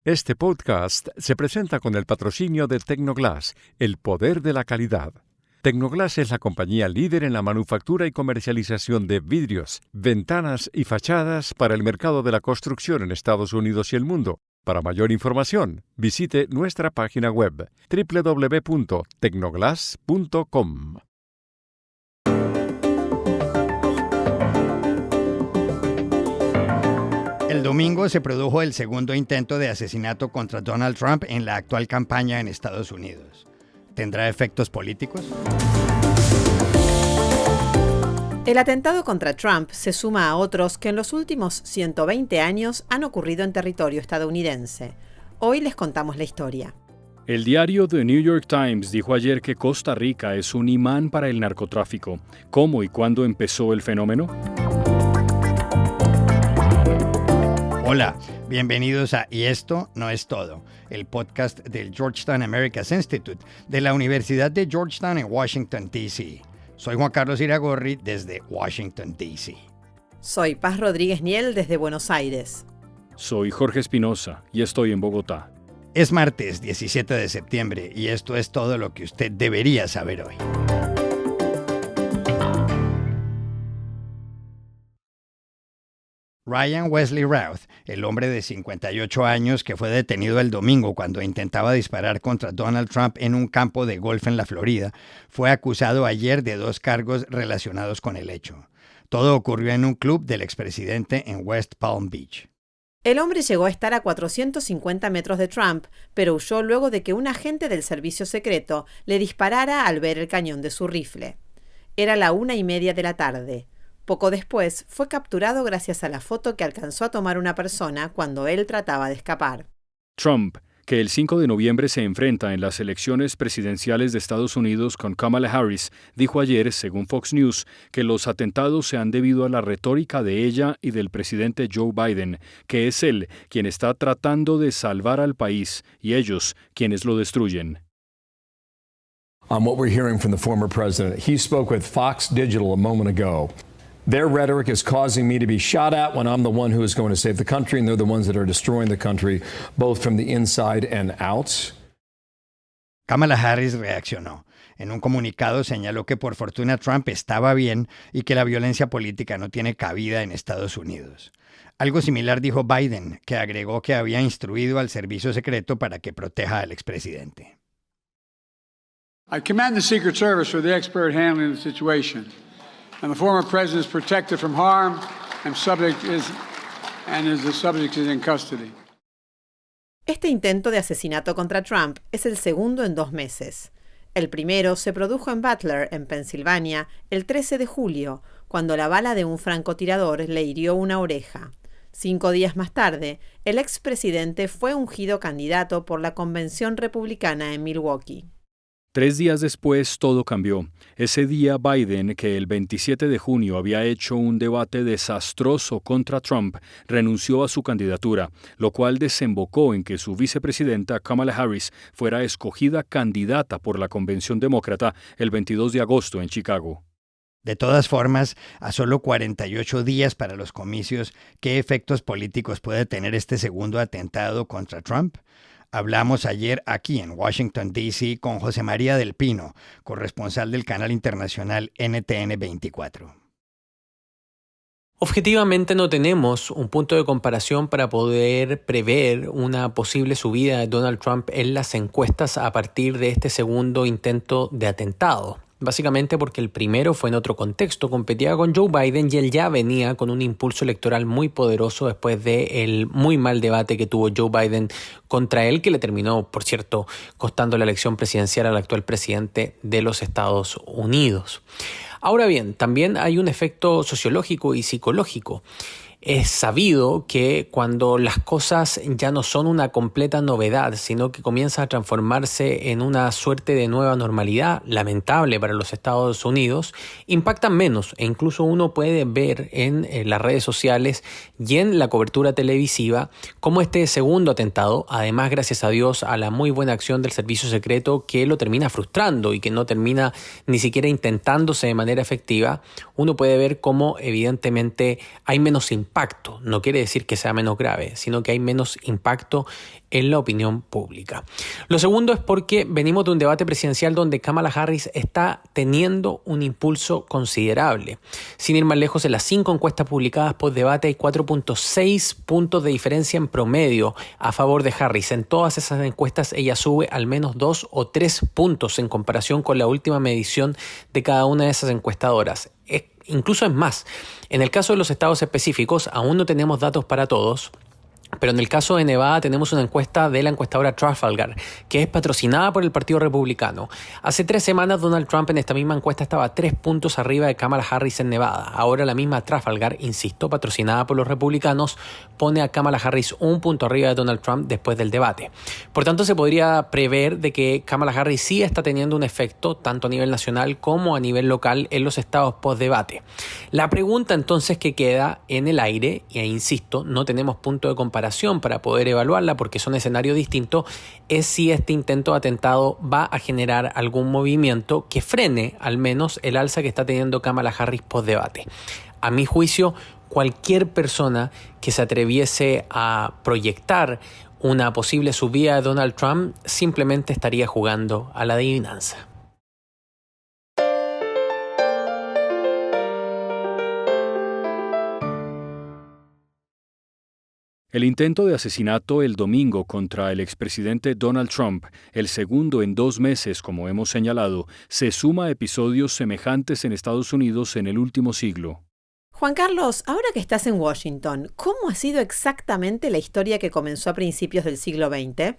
Este podcast se presenta con el patrocinio de Tecnoglass, el poder de la calidad. Tecnoglass es la compañía líder en la manufactura y comercialización de vidrios, ventanas y fachadas para el mercado de la construcción en Estados Unidos y el mundo. Para mayor información, visite nuestra página web www.tecnoglass.com. El domingo se produjo el segundo intento de asesinato contra Donald Trump en la actual campaña en Estados Unidos. ¿Tendrá efectos políticos? El atentado contra Trump se suma a otros que en los últimos 120 años han ocurrido en territorio estadounidense. Hoy les contamos la historia. El diario The New York Times dijo ayer que Costa Rica es un imán para el narcotráfico. ¿Cómo y cuándo empezó el fenómeno? Hola, bienvenidos a Y esto no es todo, el podcast del Georgetown Americas Institute de la Universidad de Georgetown en Washington, D.C. Soy Juan Carlos Iragorri desde Washington, D.C. Soy Paz Rodríguez Niel desde Buenos Aires. Soy Jorge Espinosa y estoy en Bogotá. Es martes 17 de septiembre y esto es todo lo que usted debería saber hoy. Ryan Wesley Routh, el hombre de 58 años que fue detenido el domingo cuando intentaba disparar contra Donald Trump en un campo de golf en la Florida, fue acusado ayer de 2 cargos relacionados con el hecho. Todo ocurrió en un club del expresidente en West Palm Beach. El hombre llegó a estar a 450 metros de Trump, pero huyó luego de que un agente del servicio secreto le disparara al ver el cañón de su rifle. Era la 1:30 de la tarde. Poco después, fue capturado gracias a la foto que alcanzó a tomar una persona cuando él trataba de escapar. Trump, que el 5 de noviembre se enfrenta en las elecciones presidenciales de Estados Unidos con Kamala Harris, dijo ayer, según Fox News, que los atentados se han debido a la retórica de ella y del presidente Joe Biden, que es él quien está tratando de salvar al país y ellos quienes lo destruyen. What we're hearing from the former president, he spoke with Fox Digital a moment ago. Their rhetoric is causing me to be shot at when I'm the one who is going to save the country, and they're the ones that are destroying the country, both from the inside and out. Kamala Harris reaccionó. En un comunicado señaló que por fortuna Trump estaba bien y que la violencia política no tiene cabida en Estados Unidos. Algo similar dijo Biden, que agregó que había instruido al servicio secreto para que proteja al expresidente. I commend the Secret Service for the expert handling of the situation. And the former president is protected from harm and the subject is in custody. Este intento de asesinato contra Trump es el segundo en 2 meses. El primero se produjo en Butler, en Pensilvania, el 13 de julio, cuando la bala de un francotirador le hirió una oreja. 5 días más tarde, el expresidente fue ungido candidato por la Convención Republicana en Milwaukee. 3 días después todo cambió. Ese día Biden, que el 27 de junio había hecho un debate desastroso contra Trump, renunció a su candidatura, lo cual desembocó en que su vicepresidenta Kamala Harris fuera escogida candidata por la Convención Demócrata el 22 de agosto en Chicago. De todas formas, a solo 48 días para los comicios, ¿qué efectos políticos puede tener este segundo atentado contra Trump? Hablamos ayer aquí en Washington, D.C. con José María del Pino, corresponsal del canal internacional NTN 24. Objetivamente no tenemos un punto de comparación para poder prever una posible subida de Donald Trump en las encuestas a partir de este segundo intento de atentado. Básicamente porque el primero fue en otro contexto, competía con Joe Biden y él ya venía con un impulso electoral muy poderoso después del muy mal debate que tuvo Joe Biden contra él, que le terminó, por cierto, costando la elección presidencial al actual presidente de los Estados Unidos. Ahora bien, también hay un efecto sociológico y psicológico. Es sabido que cuando las cosas ya no son una completa novedad, sino que comienzan a transformarse en una suerte de nueva normalidad, lamentable para los Estados Unidos, impactan menos e incluso uno puede ver en las redes sociales y en la cobertura televisiva cómo este segundo atentado, además gracias a Dios a la muy buena acción del servicio secreto que lo termina frustrando y que no termina ni siquiera intentándose de manera efectiva, uno puede ver cómo evidentemente hay menos impacto impacto. No quiere decir que sea menos grave, sino que hay menos impacto en la opinión pública. Lo segundo es porque venimos de un debate presidencial donde Kamala Harris está teniendo un impulso considerable. Sin ir más lejos, en las 5 encuestas publicadas post debate hay 4.6 puntos de diferencia en promedio a favor de Harris. En todas esas encuestas ella sube al menos 2 o 3 puntos en comparación con la última medición de cada una de esas encuestadoras. Incluso es más. En el caso de los estados específicos, aún no tenemos datos para todos. Pero en el caso de Nevada tenemos una encuesta de la encuestadora Trafalgar, que es patrocinada por el Partido Republicano. Hace 3 semanas Donald Trump en esta misma encuesta estaba 3 puntos arriba de Kamala Harris en Nevada. Ahora la misma Trafalgar, insisto, patrocinada por los republicanos, pone a Kamala Harris 1 punto arriba de Donald Trump después del debate. Por tanto, se podría prever de que Kamala Harris sí está teniendo un efecto tanto a nivel nacional como a nivel local en los estados post-debate. La pregunta entonces que queda en el aire, e insisto, no tenemos punto de comparación para poder evaluarla porque son escenarios distintos, es si este intento de atentado va a generar algún movimiento que frene al menos el alza que está teniendo Kamala Harris post-debate. A mi juicio, cualquier persona que se atreviese a proyectar una posible subida de Donald Trump simplemente estaría jugando a la adivinanza. El intento de asesinato el domingo contra el expresidente Donald Trump, el segundo en 2 meses, como hemos señalado, se suma a episodios semejantes en Estados Unidos en el último siglo. Juan Carlos, ahora que estás en Washington, ¿cómo ha sido exactamente la historia que comenzó a principios del siglo XX?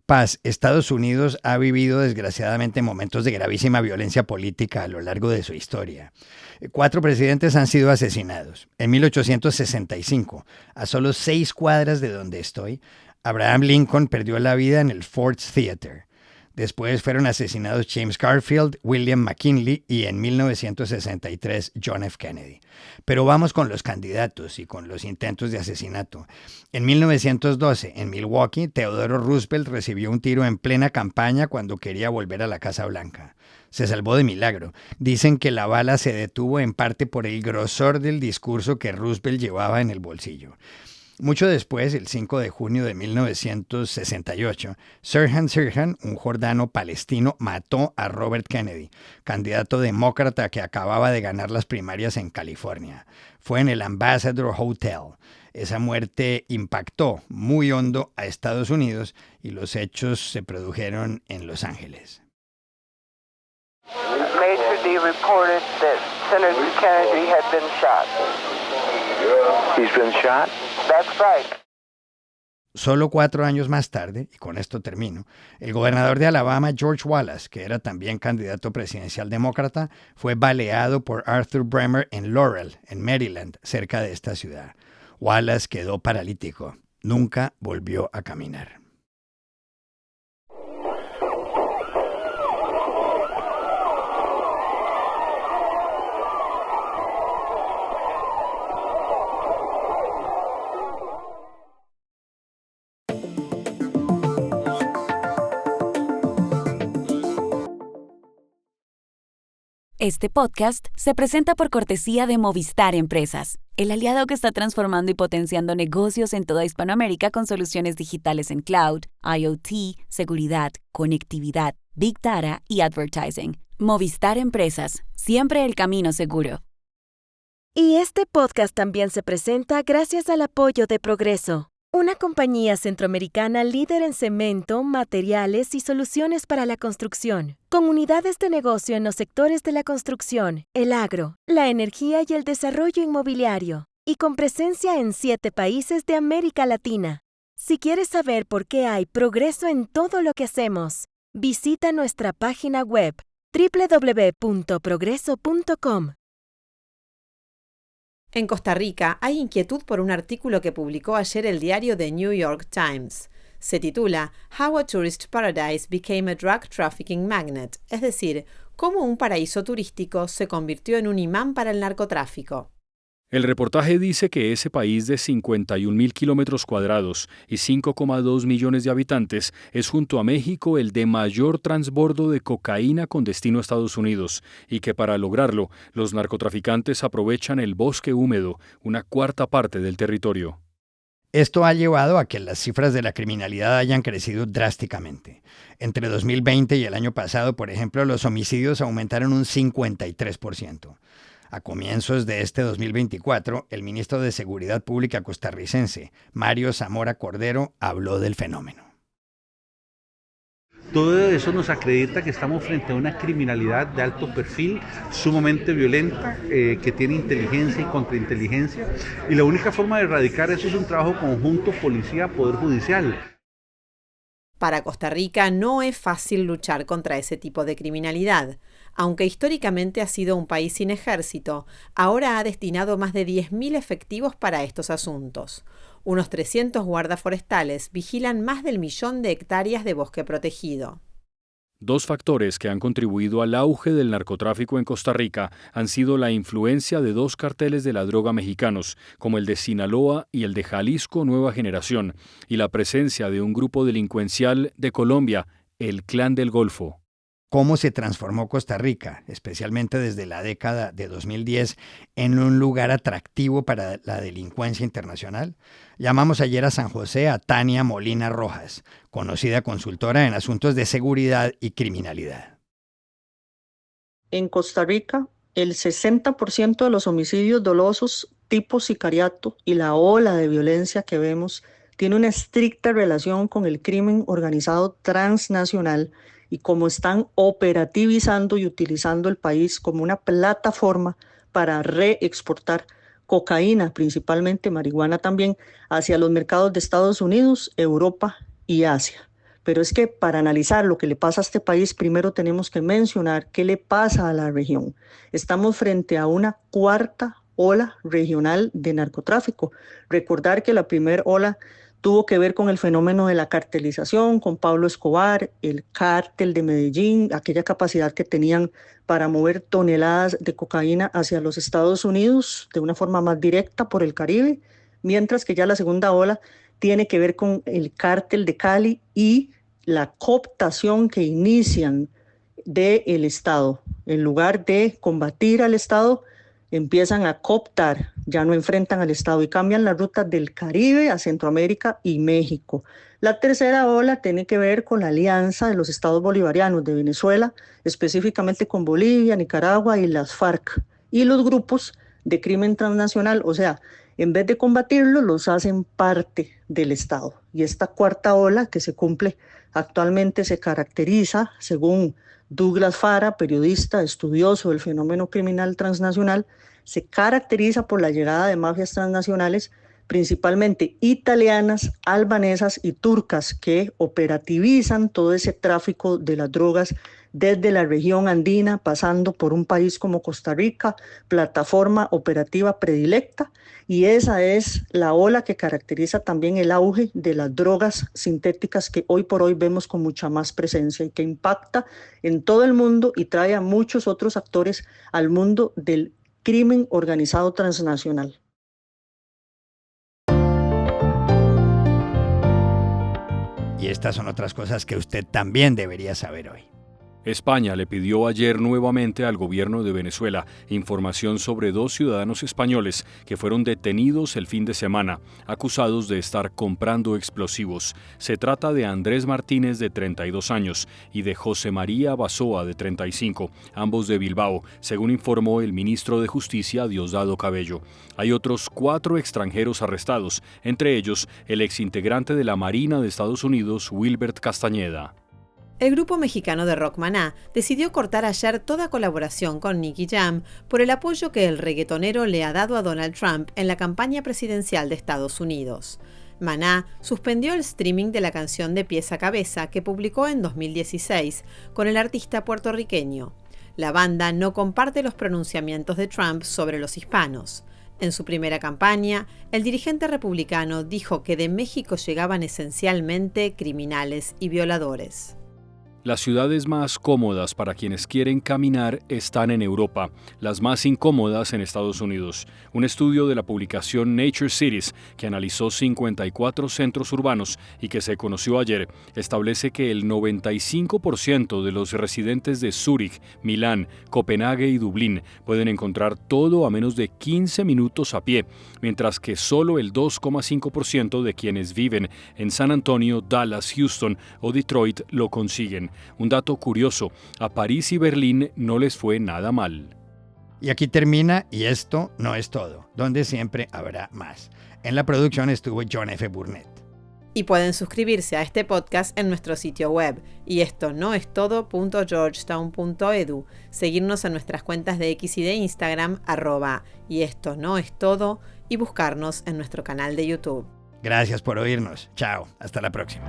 Paz, Estados Unidos ha vivido desgraciadamente momentos de gravísima violencia política a lo largo de su historia. 4 presidentes han sido asesinados. En 1865, a solo 6 cuadras de donde estoy, Abraham Lincoln perdió la vida en el Ford's Theater. Después fueron asesinados James Garfield, William McKinley y en 1963 John F. Kennedy. Pero vamos con los candidatos y con los intentos de asesinato. En 1912, en Milwaukee, Theodore Roosevelt recibió un tiro en plena campaña cuando quería volver a la Casa Blanca. Se salvó de milagro. Dicen que la bala se detuvo en parte por el grosor del discurso que Roosevelt llevaba en el bolsillo. Mucho después, el 5 de junio de 1968, Sirhan Sirhan, un jordano palestino, mató a Robert Kennedy, candidato demócrata que acababa de ganar las primarias en California. Fue en el Ambassador Hotel. Esa muerte impactó muy hondo a Estados Unidos y los hechos se produjeron en Los Ángeles. Major D reported that Senator Kennedy had been shot. He's been shot? That's right. Solo 4 años más tarde, y con esto termino, el gobernador de Alabama, George Wallace, que era también candidato presidencial demócrata, fue baleado por Arthur Bremer en Laurel, en Maryland, cerca de esta ciudad. Wallace quedó paralítico. Nunca volvió a caminar. Este podcast se presenta por cortesía de Movistar Empresas, el aliado que está transformando y potenciando negocios en toda Hispanoamérica con soluciones digitales en cloud, IoT, seguridad, conectividad, Big Data y advertising. Movistar Empresas, siempre el camino seguro. Y este podcast también se presenta gracias al apoyo de Progreso, una compañía centroamericana líder en cemento, materiales y soluciones para la construcción, con unidades de negocio en los sectores de la construcción, el agro, la energía y el desarrollo inmobiliario, y con presencia en 7 países de América Latina. Si quieres saber por qué hay progreso en todo lo que hacemos, visita nuestra página web www.progreso.com. En Costa Rica hay inquietud por un artículo que publicó ayer el diario The New York Times. Se titula How a Tourist Paradise Became a Drug Trafficking Magnet, es decir, cómo un paraíso turístico se convirtió en un imán para el narcotráfico. El reportaje dice que ese país de 51.000 kilómetros cuadrados y 5,2 millones de habitantes es junto a México el de mayor transbordo de cocaína con destino a Estados Unidos y que para lograrlo los narcotraficantes aprovechan el bosque húmedo, una cuarta parte del territorio. Esto ha llevado a que las cifras de la criminalidad hayan crecido drásticamente. Entre 2020 y el año pasado, por ejemplo, los homicidios aumentaron un 53%. A comienzos de este 2024, el ministro de Seguridad Pública costarricense, Mario Zamora Cordero, habló del fenómeno. Todo eso nos acredita que estamos frente a una criminalidad de alto perfil, sumamente violenta, que tiene inteligencia y contrainteligencia. Y la única forma de erradicar eso es un trabajo conjunto policía-poder judicial. Para Costa Rica no es fácil luchar contra ese tipo de criminalidad. Aunque históricamente ha sido un país sin ejército, ahora ha destinado más de 10.000 efectivos para estos asuntos. Unos 300 guardas forestales vigilan más del 1.000.000 de hectáreas de bosque protegido. Dos factores que han contribuido al auge del narcotráfico en Costa Rica han sido la influencia de dos carteles de la droga mexicanos, como el de Sinaloa y el de Jalisco Nueva Generación, y la presencia de un grupo delincuencial de Colombia, el Clan del Golfo. ¿Cómo se transformó Costa Rica, especialmente desde la década de 2010, en un lugar atractivo para la delincuencia internacional? Llamamos ayer a San José a Tania Molina Rojas, conocida consultora en asuntos de seguridad y criminalidad. En Costa Rica, el 60% de los homicidios dolosos tipo sicariato y la ola de violencia que vemos tiene una estricta relación con el crimen organizado transnacional y cómo están operativizando y utilizando el país como una plataforma para reexportar cocaína, principalmente marihuana también, hacia los mercados de Estados Unidos, Europa y Asia. Pero es que para analizar lo que le pasa a este país, primero tenemos que mencionar qué le pasa a la región. Estamos frente a una cuarta ola regional de narcotráfico. Recordar que la primera ola tuvo que ver con el fenómeno de la cartelización, con Pablo Escobar, el cártel de Medellín, aquella capacidad que tenían para mover toneladas de cocaína hacia los Estados Unidos de una forma más directa por el Caribe, mientras que ya la segunda ola tiene que ver con el cártel de Cali y la cooptación que inician del Estado. En lugar de combatir al Estado, empiezan a cooptar, ya no enfrentan al Estado y cambian la ruta del Caribe a Centroamérica y México. La tercera ola tiene que ver con la alianza de los estados bolivarianos de Venezuela, específicamente con Bolivia, Nicaragua y las FARC, y los grupos de crimen transnacional, o sea, en vez de combatirlos, los hacen parte del Estado. Y esta cuarta ola que se cumple actualmente se caracteriza, según Douglas Fara, periodista, estudioso del fenómeno criminal transnacional, se caracteriza por la llegada de mafias transnacionales, principalmente italianas, albanesas y turcas, que operativizan todo ese tráfico de las drogas desde la región andina, pasando por un país como Costa Rica, plataforma operativa predilecta, y esa es la ola que caracteriza también el auge de las drogas sintéticas que hoy por hoy vemos con mucha más presencia y que impacta en todo el mundo y trae a muchos otros actores al mundo del crimen organizado transnacional. Y estas son otras cosas que usted también debería saber hoy. España le pidió ayer nuevamente al gobierno de Venezuela información sobre 2 ciudadanos españoles que fueron detenidos el fin de semana, acusados de estar comprando explosivos. Se trata de Andrés Martínez, de 32 años, y de José María Basoa, de 35, ambos de Bilbao, según informó el ministro de Justicia, Diosdado Cabello. Hay otros 4 extranjeros arrestados, entre ellos el exintegrante de la Marina de Estados Unidos, Wilbert Castañeda. El grupo mexicano de rock Maná decidió cortar ayer toda colaboración con Nicky Jam por el apoyo que el reggaetonero le ha dado a Donald Trump en la campaña presidencial de Estados Unidos. Maná suspendió el streaming de la canción De Pies a Cabeza que publicó en 2016 con el artista puertorriqueño. La banda no comparte los pronunciamientos de Trump sobre los hispanos. En su primera campaña, el dirigente republicano dijo que de México llegaban esencialmente criminales y violadores. Las ciudades más cómodas para quienes quieren caminar están en Europa, las más incómodas en Estados Unidos. Un estudio de la publicación Nature Cities, que analizó 54 centros urbanos y que se conoció ayer, establece que el 95% de los residentes de Zúrich, Milán, Copenhague y Dublín pueden encontrar todo a menos de 15 minutos a pie, mientras que solo el 2,5% de quienes viven en San Antonio, Dallas, Houston o Detroit lo consiguen. Un dato curioso, a París y Berlín no les fue nada mal. Y aquí termina Y esto no es todo, donde siempre habrá más. En la producción estuvo John F. Burnett. Y pueden suscribirse a este podcast en nuestro sitio web, y esto no es todo.georgetown.edu, seguirnos en nuestras cuentas de X y de Instagram, @y esto no es todo, y buscarnos en nuestro canal de YouTube. Gracias por oírnos. Chao. Hasta la próxima.